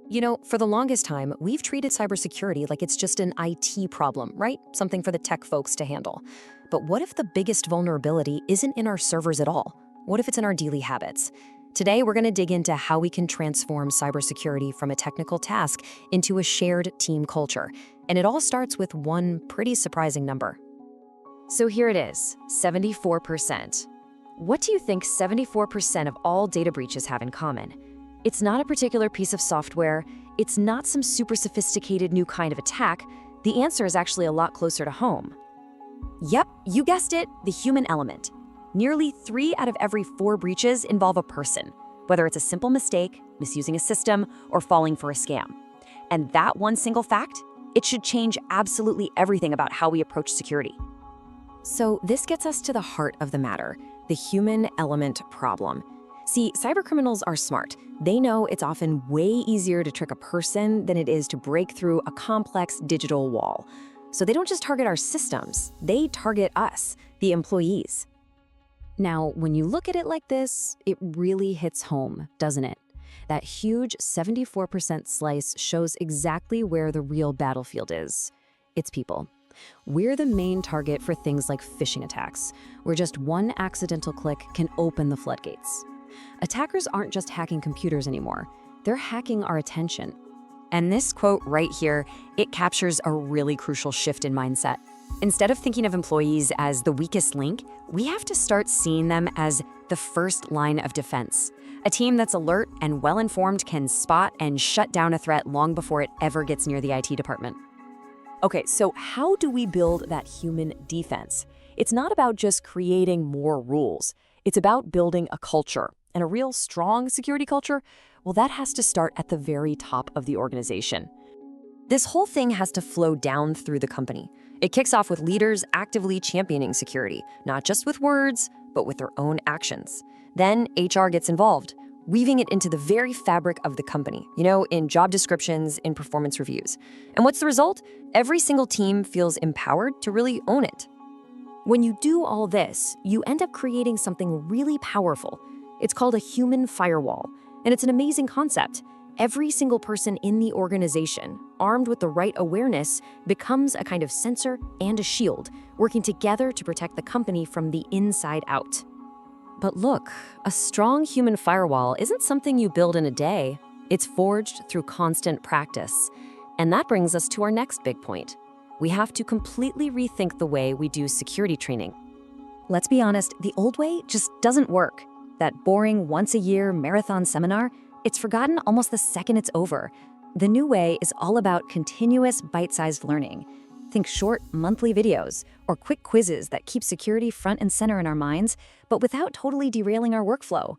For the longest time, we've treated cybersecurity like it's just an IT problem, right? Something for the tech folks to handle. But what if the biggest vulnerability isn't in our servers at all? What if it's in our daily habits? Today, we're going to dig into how we can transform cybersecurity from a technical task into a shared team culture. And it all starts with one pretty surprising number. So here it is, 74%. What do you think 74% of all data breaches have in common? It's not a particular piece of software. It's not some super sophisticated new kind of attack. The answer is actually a lot closer to home. Yep, you guessed it, the human element. Nearly 3 out of every 4 breaches involve a person, whether it's a simple mistake, misusing a system, or falling for a scam. And that one single fact, it should change absolutely everything about how we approach security. So this gets us to the heart of the matter, the human element problem. See, cybercriminals are smart. They know it's often way easier to trick a person than it is to break through a complex digital wall. So they don't just target our systems, they target us, the employees. Now, when you look at it like this, it really hits home, doesn't it? That huge 74% slice shows exactly where the real battlefield is. It's people. We're the main target for things like phishing attacks, where just one accidental click can open the floodgates. Attackers aren't just hacking computers anymore, they're hacking our attention. And this quote right here, it captures a really crucial shift in mindset. Instead of thinking of employees as the weakest link, we have to start seeing them as the first line of defense. A team that's alert and well-informed can spot and shut down a threat long before it ever gets near the IT department. Okay, so how do we build that human defense? It's not about just creating more rules. It's about building a culture. And a real strong security culture, well, that has to start at the very top of the organization. This whole thing has to flow down through the company. It kicks off with leaders actively championing security, not just with words, but with their own actions. Then HR gets involved, weaving it into the very fabric of the company, in job descriptions, in performance reviews. And what's the result? Every single team feels empowered to really own it. When you do all this, you end up creating something really powerful. It's called a human firewall, and it's an amazing concept. Every single person in the organization, armed with the right awareness, becomes a kind of sensor and a shield, working together to protect the company from the inside out. But look, a strong human firewall isn't something you build in a day. It's forged through constant practice. And that brings us to our next big point. We have to completely rethink the way we do security training. Let's be honest, the old way just doesn't work. That boring once-a-year marathon seminar, it's forgotten almost the second it's over. The new way is all about continuous bite-sized learning. Think short monthly videos or quick quizzes that keep security front and center in our minds, but without totally derailing our workflow.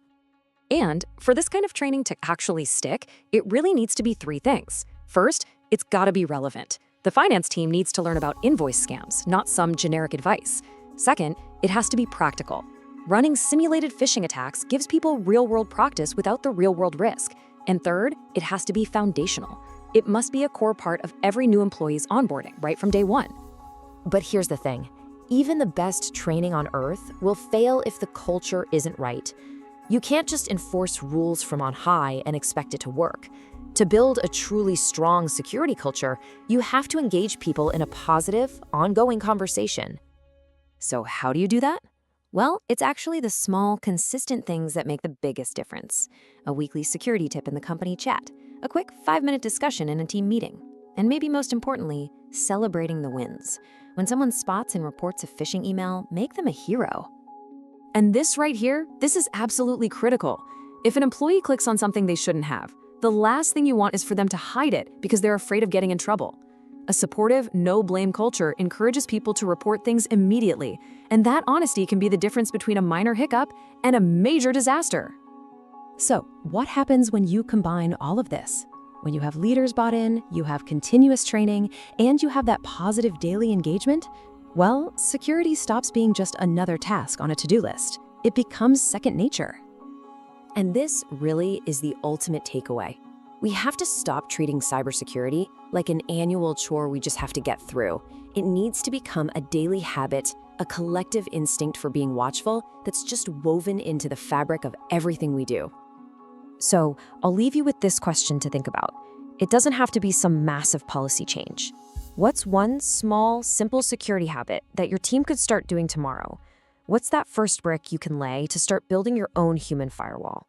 And for this kind of training to actually stick, it really needs to be 3 things. First, it's gotta be relevant. The finance team needs to learn about invoice scams, not some generic advice. Second, it has to be practical. Running simulated phishing attacks gives people real-world practice without the real-world risk. And third, it has to be foundational. It must be a core part of every new employee's onboarding, right from day one. But here's the thing. Even the best training on Earth will fail if the culture isn't right. You can't just enforce rules from on high and expect it to work. To build a truly strong security culture, you have to engage people in a positive, ongoing conversation. So how do you do that? Well, it's actually the small, consistent things that make the biggest difference. A weekly security tip in the company chat, a quick 5-minute discussion in a team meeting, and maybe most importantly, celebrating the wins. When someone spots and reports a phishing email, make them a hero. And this right here, this is absolutely critical. If an employee clicks on something they shouldn't have, the last thing you want is for them to hide it because they're afraid of getting in trouble. A supportive, no-blame culture encourages people to report things immediately, and that honesty can be the difference between a minor hiccup and a major disaster. So, what happens when you combine all of this? When you have leaders bought in, you have continuous training, and you have that positive daily engagement? Well, security stops being just another task on a to-do list. It becomes second nature. And this really is the ultimate takeaway. We have to stop treating cybersecurity like an annual chore we just have to get through. It needs to become a daily habit, a collective instinct for being watchful that's just woven into the fabric of everything we do. So, I'll leave you with this question to think about. It doesn't have to be some massive policy change. What's one small, simple security habit that your team could start doing tomorrow? What's that first brick you can lay to start building your own human firewall?